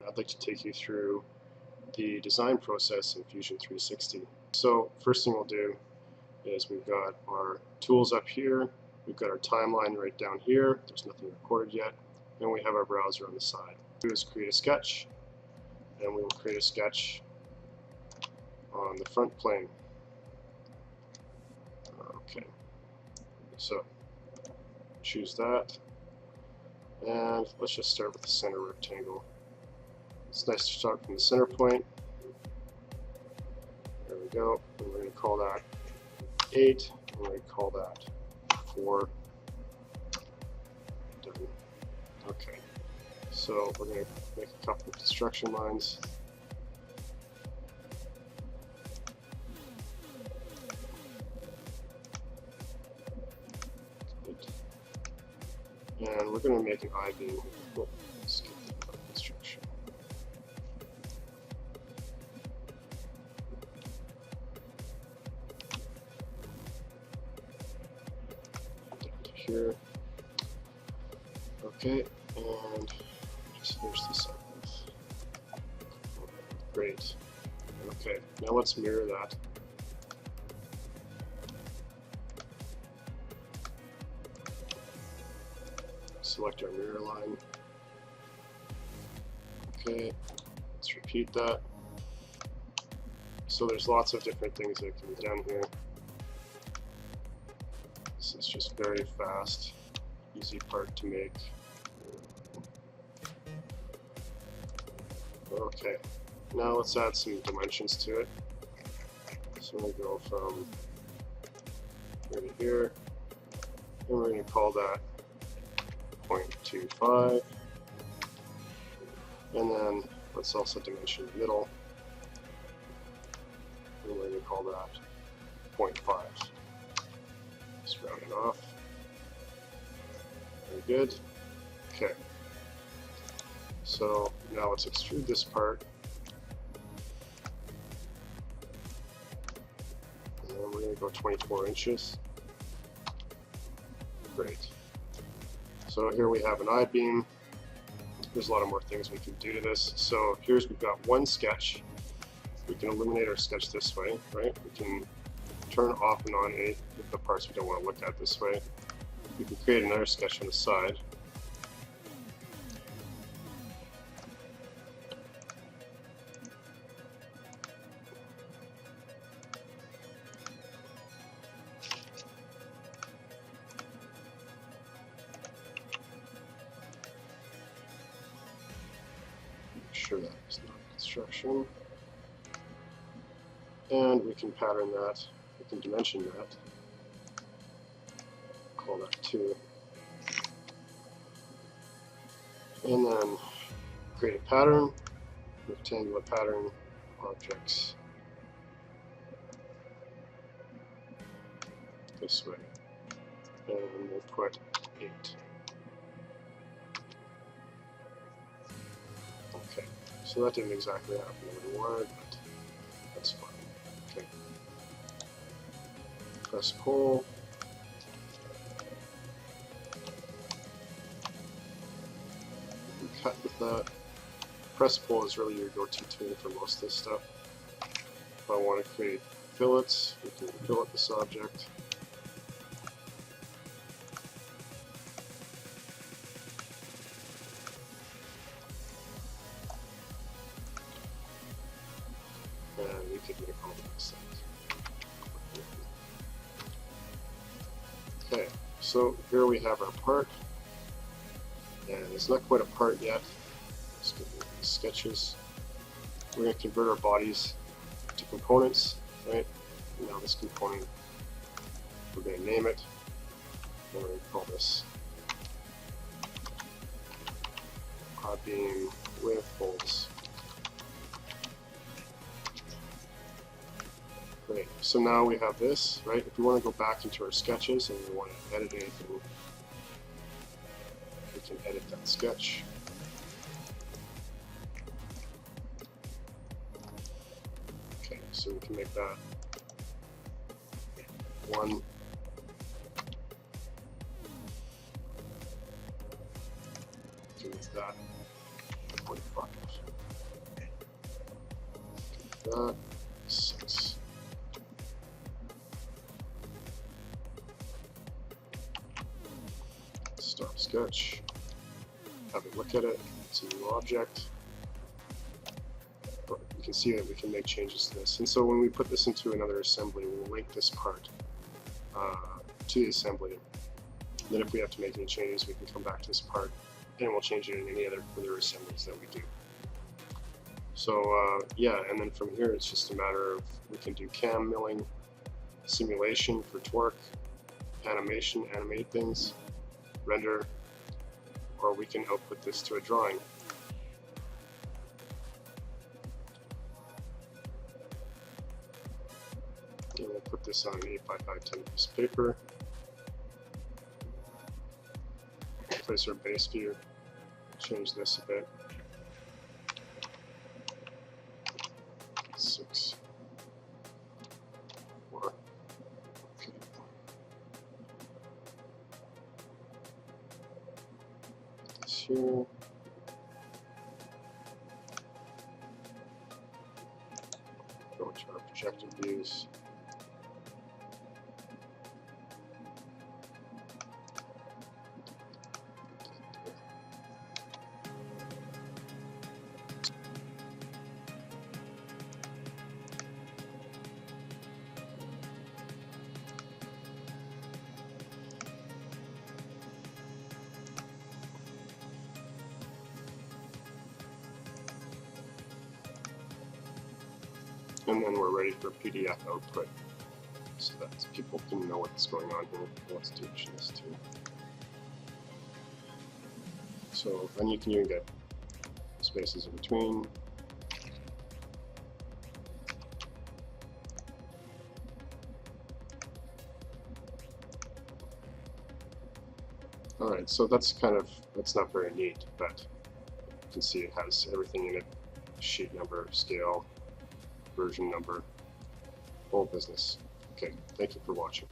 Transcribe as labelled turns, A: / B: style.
A: I'd like to take you through the design process in Fusion 360. So first thing we'll do is we've got our tools up here, we've got our timeline right down here, there's nothing recorded yet, and we have our browser on the side. What we'll do is create a sketch, and we will create a sketch on the front plane. Okay, so choose that, and let's just start with the center rectangle. It's nice to start from the center point. There we go. And we're going to call that 8, and we're going to call that 4. Done. Okay, so we're going to make a couple of construction lines. And we're going to make an I-beam. Oh, skip the construction. Down to here. Okay, and just finish this up. Great. Okay, now let's mirror that. Select our mirror line. Okay, let's repeat that. So there's lots of different things that can be done here. This is just very fast, easy part to make. Okay, now let's add some dimensions to it. So we go from here to here, and we're going to call that 0.25, and then let's also dimension the middle, and we're going to call that 0.5. Just round it off. Very good. Okay. So now let's extrude this part, and then we're going to go 24 inches. Great. So here we have an I-beam. There's a lot of more things we can do to this. So here's, we've got one sketch. We can illuminate our sketch this way, right? We can turn off and on any of the parts we don't want to look at this way. We can create another sketch on the side. Sure that is not construction, and we can pattern that, we can dimension that, call that 2, and then create a pattern, rectangular pattern, objects this way, and we'll put 8. Okay, so that didn't exactly happen the way we wanted, but that's fine. Okay. Press pull. You can cut with that. Press pull is really your go-to tool for most of this stuff. If I want to create fillets, we can fillet this object. And we could make all of this things. Okay, so here we have our part, and it's not quite a part yet. Let's get rid of these sketches. We're going to convert our bodies to components, right? Now this component, we're going to name it, and we're going to call this I-beam with holes. Great. So now we have this, right? If we want to go back into our sketches and we want to edit anything, we can edit that sketch. Okay, so we can make that 1. To that 0.5. that. 6. Start sketch. Have a look at it. It's a new object. But you can see that we can make changes to this. And so when we put this into another assembly, we'll link this part to the assembly. Then if we have to make any changes, we can come back to this part and we'll change it in any other assemblies that we do. So yeah, and then from here it's just a matter of, we can do cam milling, simulation for torque, animation, animate things, render, or we can output this to a drawing. And we'll put this on an 8x510 piece of paper. Place our base view, change this a bit. 6, 4. Okay. This here. Go to our projected views. And then we're ready for PDF output, so that people can know what's going on here. Let's do this too. So then you can even get spaces in between. Alright, so that's not very neat, but you can see it has everything in it: sheet number, scale, version number, whole business. Okay, thank you for watching.